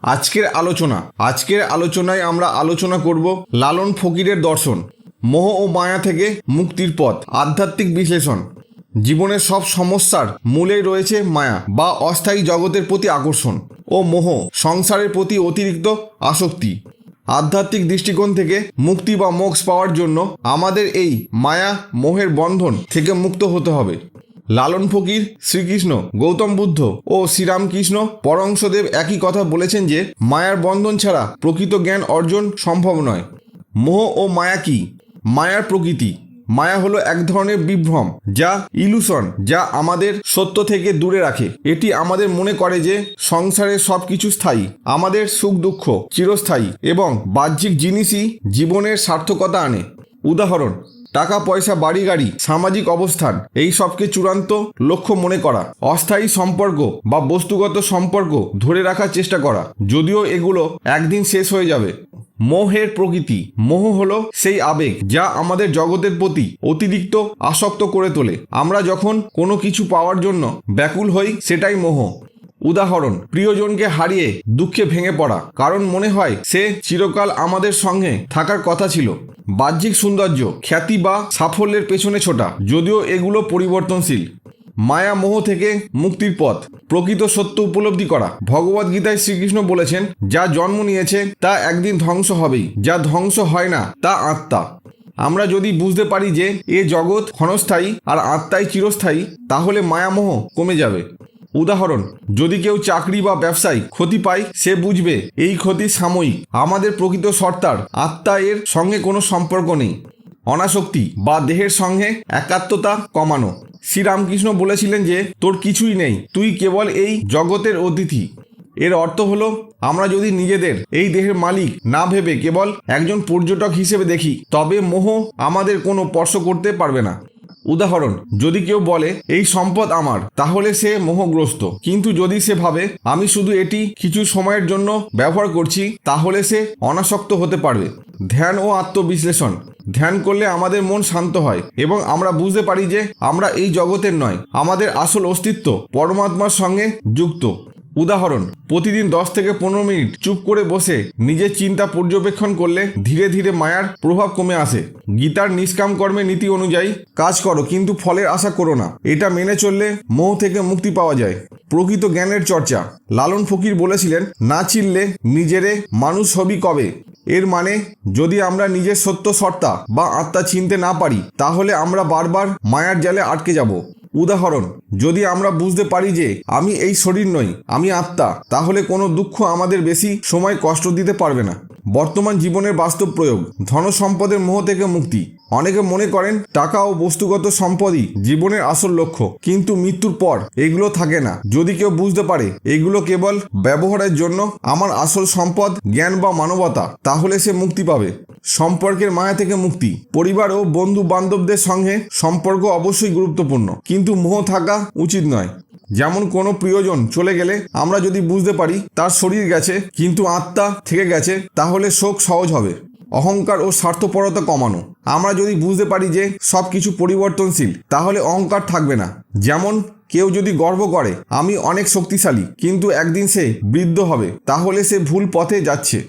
আজকের আলোচনায় আমরা আলোচনা করব লালন ফকিরের দর্শন, মোহ ও মায়া থেকে মুক্তির পথ, আধ্যাত্মিক বিশ্লেষণ। জীবনের সব সমস্যার মূলেই রয়েছে মায়া বা অস্থায়ী জগতের প্রতি আকর্ষণ ও মোহ, সংসারের প্রতি অতিরিক্ত আসক্তি। আধ্যাত্মিক দৃষ্টিকোণ থেকে মুক্তি বা মোক্ষ পাওয়ার জন্য আমাদের এই মায়া মোহের বন্ধন থেকে মুক্ত হতে হবে। লালন ফকির, শ্রীকৃষ্ণ, গৌতম বুদ্ধ ও শ্রীরামকৃষ্ণ পরমহংসদেব একই কথা বলেছেন যে মায়ার বন্ধন ছাড়া প্রকৃত জ্ঞান অর্জন সম্ভব নয়। মোহ ও মায়া কি? মায়ার প্রকৃতি। মায়া হলো এক ধরনের বিভ্রম, যা ইলুশন, যা আমাদের সত্য থেকে দূরে রাখে। এটি আমাদের মনে করে যে সংসারের সব কিছু স্থায়ী, আমাদের সুখ দুঃখ চিরস্থায়ী এবং বাহ্যিক জিনিসই জীবনের সার্থকতা আনে। উদাহরণ: টাকা পয়সা, বাড়ি গাড়ি, সামাজিক অবস্থান, এই সবকে চূড়ান্ত লক্ষ্য মনে করা। অস্থায়ী সম্পর্ক বা বস্তুগত সম্পর্ক ধরে রাখার চেষ্টা করা, যদিও এগুলো একদিন শেষ হয়ে যাবে। মোহের প্রকৃতি। মোহ হলো সেই আবেগ যা আমাদের জগতের প্রতি অতিরিক্ত আসক্ত করে তোলে। আমরা যখন কোনো কিছু পাওয়ার জন্য ব্যাকুল হই, সেটাই মোহ। উদাহরণ: প্রিয়জনকে হারিয়ে দুঃখে ভেঙে পড়া, কারণ মনে হয় সে চিরকাল আমাদের সঙ্গে থাকার কথা ছিল। বাহ্যিক সৌন্দর্য, খ্যাতি বা সাফল্যের পেছনে ছোটা, যদিও এগুলো পরিবর্তনশীল। মায়া মোহ থেকে মুক্তির পথ, প্রকৃত সত্য উপলব্ধি করা। ভগবদ্গীতায় শ্রীকৃষ্ণ বলেছেন, যা জন্ম নিয়েছে তা একদিন ধ্বংস হবেই, যা ধ্বংস হয় না তা আত্মা। আমরা যদি বুঝতে পারি যে এ জগৎ ক্ষণস্থায়ী আর আত্মাই চিরস্থায়ী, তাহলে মায়ামোহ কমে যাবে। উদাহরণ: যদি কেউ চাকরি বা ব্যবসায় ক্ষতি পায়, সে বুঝবে এই ক্ষতি সাময়িক, আমাদের প্রকৃত সত্তার আত্মা এর সঙ্গে কোনো সম্পর্ক নেই। অনাসক্তি বা দেহের সঙ্গে একাত্মতা কমানো। শ্রীরামকৃষ্ণ বলেছিলেন যে তোর কিছুই নেই, তুই কেবল এই জগতের অতিথি। এর অর্থ হলো, আমরা যদি নিজেদের এই দেহের মালিক না ভেবে কেবল একজন পর্যটক হিসেবে দেখি, তবে মোহ আমাদের কোনো স্পর্শ করতে পারবে না। উদাহরণ: যদি কেউ বলে এই সম্পদ আমার, তাহলে সে মোহগ্রস্ত। কিন্তু যদি সে ভাবে আমি শুধু এটি কিছু সময়ের জন্য ব্যবহার করছি, তাহলে সে অনাসক্ত হতে পারবে। ধ্যান ও আত্মবিশ্লেষণ। ধ্যান করলে আমাদের মন শান্ত হয় এবং আমরা বুঝতে পারি যে আমরা এই জগতের নয়, আমাদের আসল অস্তিত্ব পরমাত্মার সঙ্গে যুক্ত। উদাহরণ: প্রতিদিন 10 থেকে 15 মিনিট চুপ করে বসে নিজের চিন্তা পর্যবেক্ষণ করলে ধীরে ধীরে মায়ার প্রভাব কমে আসে। গীতার নিষ্কাম কর্মের নীতি অনুযায়ী কাজ করো, কিন্তু ফলের আশা করো না। এটা মেনে চললে মোহ থেকে মুক্তি পাওয়া যায়। প্রকৃত জ্ঞানের চর্চা। লালন ফকির বলেছিলেন, না চিনলে নিজেরে মানুষ হবি কবে। এর মানে, যদি আমরা নিজের সত্য সত্তা বা আত্মা চিনতে না পারি, তাহলে আমরা বারবার মায়ার জালে আটকে যাব। উদাহরণ: যদি আমরা বুঝতে পারি যে আমি এই শরীর নই, আমি আত্মা, তাহলে কোনো দুঃখ আমাদের বেশি সময় কষ্ট দিতে পারবে না। বর্তমান জীবনের বাস্তব প্রয়োগ। ধন সম্পদের মোহ থেকে মুক্তি। অনেকে মনে করেন টাকা ও বস্তুগত সম্পদই জীবনের আসল লক্ষ্য, কিন্তু মৃত্যুর পর এগুলো থাকে না। যদি কেউ বুঝতে পারে এগুলো কেবল ব্যবহারের জন্য আমার আসল সম্পদ জ্ঞান বা মানবতা, তাহলে সে মুক্তি পাবে। সম্পর্কের মায়া থেকে মুক্তি। পরিবার ও বন্ধু বান্ধবদের সঙ্গে সম্পর্ক অবশ্যই গুরুত্বপূর্ণ, কিন্তু মোহ থাকা উচিত নয়। যেমন কোনো প্রিয়জন চলে গেলে আমরা যদি বুঝতে পারি তার শরীর গেছে কিন্তু আত্মা থেকে গেছে, তাহলে শোক সহজ হবে। অহংকার ও স্বার্থপরতা কমানো। আমরা যদি বুঝতে পারি যে সব কিছু পরিবর্তনশীল, তাহলে অহংকার থাকবে না। যেমন কেউ যদি গর্ব করে আমি অনেক শক্তিশালী, কিন্তু একদিন সে বৃদ্ধ হবে, তাহলে সে ভুল পথে যাচ্ছে।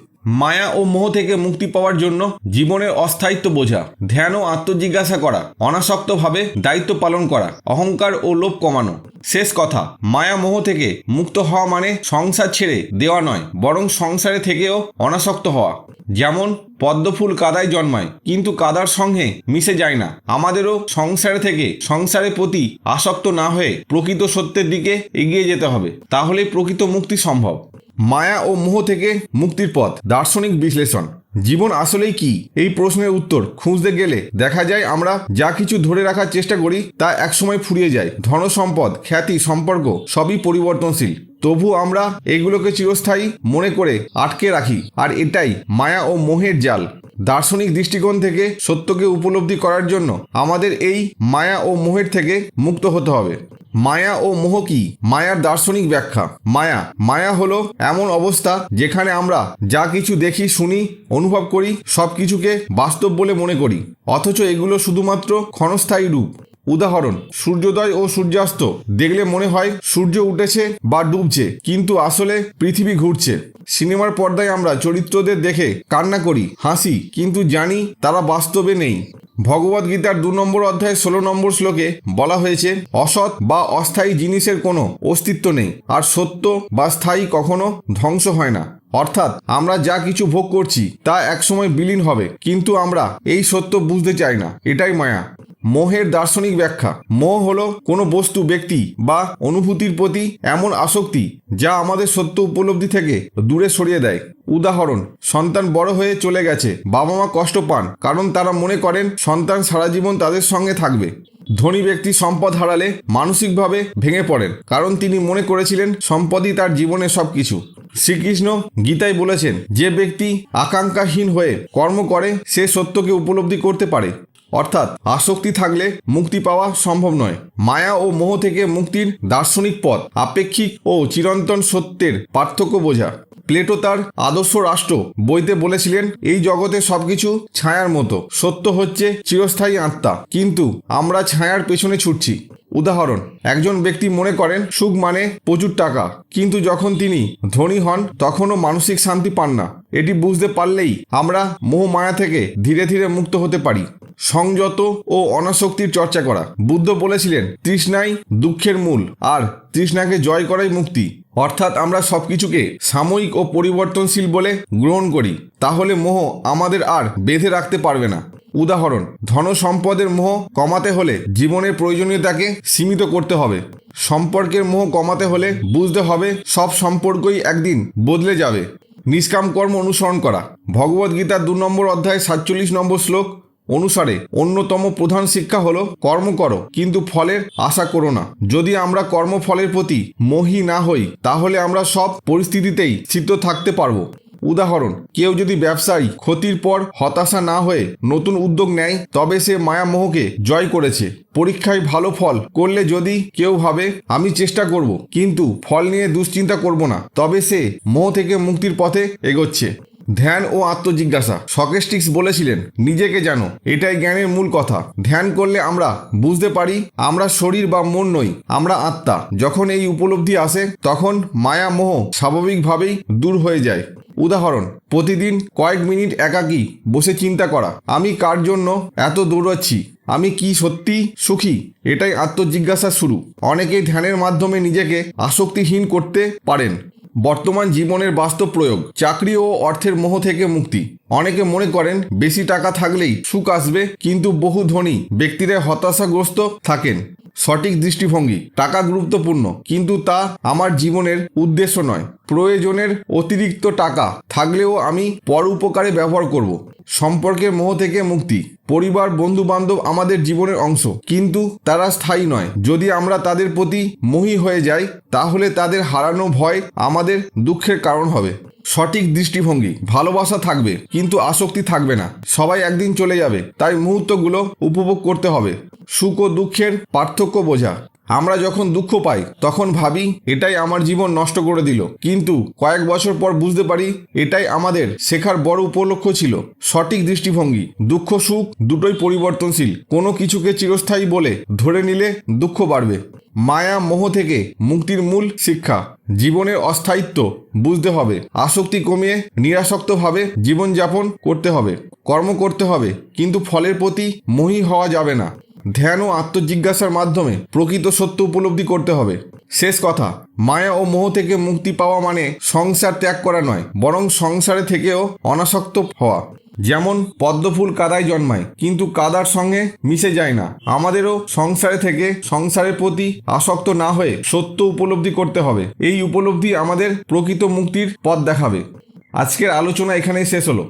মায়া ও মোহ থেকে মুক্তি পাওয়ার জন্য জীবনের অস্থায়িত্ব বোঝা, ধ্যান ও আত্মজিজ্ঞাসা করা, অনাসক্তভাবে দায়িত্ব পালন করা, অহংকার ও লোভ কমানো। শেষ কথা, মায়া মোহ থেকে মুক্ত হওয়া মানে সংসার ছেড়ে দেওয়া নয়, বরং সংসারে থেকেও অনাসক্ত হওয়া। যেমন পদ্মফুল কাদায় জন্মায়, কিন্তু কাদার সঙ্গে মিশে যায় না। আমাদেরও সংসারে থেকে সংসারের প্রতি আসক্ত না হয়ে প্রকৃত সত্যের দিকে এগিয়ে যেতে হবে, তাহলেই প্রকৃত মুক্তি সম্ভব। মায়া ও মোহ থেকে মুক্তির পথ, দার্শনিক বিশ্লেষণ। জীবন আসলেই কি? এই প্রশ্নের উত্তর খুঁজতে গেলে দেখা যায় আমরা যা কিছু ধরে রাখার চেষ্টা করি তা একসময় ফুরিয়ে যায়। ধনসম্পদ, খ্যাতি, সম্পর্ক সবই পরিবর্তনশীল, তবু আমরা এগুলোকে চিরস্থায়ী মনে করে আটকে রাখি, আর এটাই মায়া ও মোহের জাল। দার্শনিক দৃষ্টিকোণ থেকে সত্যকে উপলব্ধি করার জন্য আমাদের এই মায়া ও মোহের থেকে মুক্ত হতে হবে। মায়া ও মোহ কি? মায়ার দার্শনিক ব্যাখ্যা। মায়া হলো এমন অবস্থা যেখানে আমরা যা কিছু দেখি, শুনি, অনুভব করি, সব কিছুকে বাস্তব বলে মনে করি, অথচ এগুলো শুধুমাত্র ক্ষণস্থায়ী রূপ। উদাহরণ, সূর্যোদয় ও সূর্যাস্ত দেখলে মনে হয় সূর্য উঠেছে বা ডুবছে, কিন্তু আসলে পৃথিবী ঘুরছে। সিনেমার পর্দায় আমরা চরিত্রদের দেখে কান্না করি, হাসি, কিন্তু জানি তারা বাস্তবে নেই। ভগবদ্গীতার 2 নম্বর অধ্যায় 16 নম্বর শ্লোকে বলা হয়েছে, অসৎ বা অস্থায়ী জিনিসের কোনো অস্তিত্ব নেই, আর সত্য বা স্থায়ী কখনো ধ্বংস হয় না। অর্থাৎ আমরা যা কিছু ভোগ করছি তা একসময় বিলীন হবে, কিন্তু আমরা এই সত্য বুঝতে চাই না। এটাই মায়া। মোহের দার্শনিক ব্যাখ্যা: মোহ হলো কোনো বস্তু, ব্যক্তি বা অনুভূতির প্রতি এমন আসক্তি যা আমাদের সত্য উপলব্ধি থেকে দূরে সরিয়ে দেয়। উদাহরণ, সন্তান বড় হয়ে চলে গেছে, বাবা মা কষ্ট পান কারণ তারা মনে করেন সন্তান সারা জীবন তাদের সঙ্গে থাকবে। ধনী ব্যক্তি সম্পদ হারালে মানসিকভাবে ভেঙে পড়েন, কারণ তিনি মনে করেছিলেন সম্পদই তার জীবনের সবকিছু। শ্রীকৃষ্ণ গীতায় বলেছেন, যে ব্যক্তি আকাঙ্ক্ষাহীন হয়ে কর্ম করে সে সত্যকে উপলব্ধি করতে পারে। অর্থাৎ আসক্তি থাকলে মুক্তি পাওয়া সম্ভব নয়। মায়া ও মোহ থেকে মুক্তির দার্শনিক পথ: আপেক্ষিক ও চিরন্তন সত্যের পার্থক্য বোঝা। প্লেটো তার আদর্শ রাষ্ট্র বইতে বলেছিলেন, এই জগতে সবকিছু ছায়ার মতো, সত্য হচ্ছে চিরস্থায়ী আত্মা, কিন্তু আমরা ছায়ার পেছনে ছুটছি। উদাহরণ, একজন ব্যক্তি মনে করেন সুখ মানে প্রচুর টাকা, কিন্তু যখন তিনি ধনী হন তখনও মানসিক শান্তি পান না। এটি বুঝতে পারলেই আমরা মোহ মায়া থেকে ধীরে ধীরে মুক্ত হতে পারি। সংযত ও অনাসক্তির চর্চা করা: বুদ্ধ বলেছিলেন, তৃষ্ণাই দুঃখের মূল, আর তৃষ্ণাকে জয় করাই মুক্তি। অর্থাৎ আমরা সবকিছুকে সাময়িক ও পরিবর্তনশীল বলে গ্রহণ করি, তাহলে মোহ আমাদের আর বেঁধে রাখতে পারবে না। উদাহরণ, ধন সম্পদের মোহ কমাতে হলে জীবনের প্রয়োজনীয়তাকে সীমিত করতে হবে। সম্পর্কের মোহ কমাতে হলে বুঝতে হবে সব সম্পর্কই একদিন বদলে যাবে। নিষ্কাম কর্ম অনুসরণ করা: ভগবদ্গীতার 2 নম্বর অধ্যায় 47 নম্বর শ্লোক অনুসারে অন্যতম প্রধান শিক্ষা হলো, কর্ম করো কিন্তু ফলের আশা করো না। যদি আমরা কর্মফলের প্রতি মোহী না হই তাহলে আমরা সব পরিস্থিতিতেই স্থিত থাকতে পারবো। উদাহরণ, কেউ যদি ব্যবসায় ক্ষতির পর হতাশা না হয়ে নতুন উদ্যোগ নেয় তবে সে মায়া মোহকে জয় করেছে। পরীক্ষায় ভালো ফল করলে যদি কেউ ভাবে আমি চেষ্টা করব কিন্তু ফল নিয়ে দুশ্চিন্তা করব না, তবে সে মোহ থেকে মুক্তির পথে এগোচ্ছে। ধ্যান ও আত্মজিজ্ঞাসা: সক্রেটিস বলেছিলেন, নিজেকে জানো, এটাই জ্ঞানের মূল কথা। ধ্যান করলে আমরা বুঝতে পারি আমরা শরীর বা মন নই, আমরা আত্মা। যখন এই উপলব্ধি আসে তখন মায়া মোহ স্বাভাবিকভাবেই দূর হয়ে যায়। উদাহরণ, প্রতিদিন কয়েক মিনিট একাকী বসে চিন্তা করা, আমি কার জন্য এত দৌড়াচ্ছি, আমি কি সত্যি সুখী? এটাই আত্মজিজ্ঞাসার শুরু। অনেকেই ধ্যানের মাধ্যমে নিজেকে আসক্তিহীন করতে পারেন। বর্তমান জীবনের বাস্তব প্রয়োগ: চাকরি ও অর্থের মোহ থেকে মুক্তি। অনেকে মনে করেন বেশি টাকা থাকলেই সুখ আসবে, কিন্তু বহু ধনী ব্যক্তিরা হতাশাগ্রস্ত থাকেন। সঠিক দৃষ্টিভঙ্গি: টাকা গুরুত্বপূর্ণ, কিন্তু তা আমার জীবনের উদ্দেশ্য নয়। প্রয়োজনের অতিরিক্ত টাকা থাকলেও আমি পর উপকারে ব্যবহার করব। সম্পর্কের মোহ থেকে মুক্তি: পরিবার, বন্ধু বান্ধব আমাদের জীবনের অংশ, কিন্তু তারা স্থায়ী নয়। যদি আমরা তাদের প্রতি মোহী হয়ে যাই তাহলে তাদের হারানো ভয় আমাদের দুঃখের কারণ হবে। সঠিক দৃষ্টিভঙ্গি: ভালোবাসা থাকবে কিন্তু আসক্তি থাকবে না। সবাই একদিন চলে যাবে, তাই মুহূর্তগুলো উপভোগ করতে হবে। সুখ ও দুঃখের পার্থক্য বোঝা: আমরা যখন দুঃখ পাই তখন ভাবি এটাই আমার জীবন নষ্ট করে দিল, কিন্তু কয়েক বছর পর বুঝতে পারি এটাই আমাদের শেখার বড় উপলক্ষ্য ছিল। সঠিক দৃষ্টিভঙ্গি: দুঃখ সুখ দুটোই পরিবর্তনশীল, কোনো কিছুকে চিরস্থায়ী বলে ধরে নিলে দুঃখ বাড়বে। মায়া মোহ থেকে মুক্তির মূল শিক্ষা: জীবনের অস্থায়িত্ব বুঝতে হবে, আসক্তি কমিয়ে নিরাসক্তভাবে জীবনযাপন করতে হবে। কর্ম করতে হবে কিন্তু ফলের প্রতি মোহী হওয়া যাবে না। ধ্যান ও আত্মজিজ্ঞাসার মাধ্যমে প্রকৃত সত্য উপলব্ধি করতে হবে। শেষ কথা, মায়া ও মোহ থেকে মুক্তি পাওয়া মানে সংসার ত্যাগ করা নয়, বরং সংসারে থেকেও অনাসক্ত হওয়া। যেমন পদ্মফুল কাদায় জন্মায় কিন্তু কাদার সঙ্গে মিশে যায় না, আমাদেরও সংসারে থেকে সংসারের প্রতি আসক্ত না হয়ে সত্য উপলব্ধি করতে হবে। এই উপলব্ধি আমাদের প্রকৃত মুক্তির পথ দেখাবে। আজকের আলোচনা এখানেই শেষ হলো।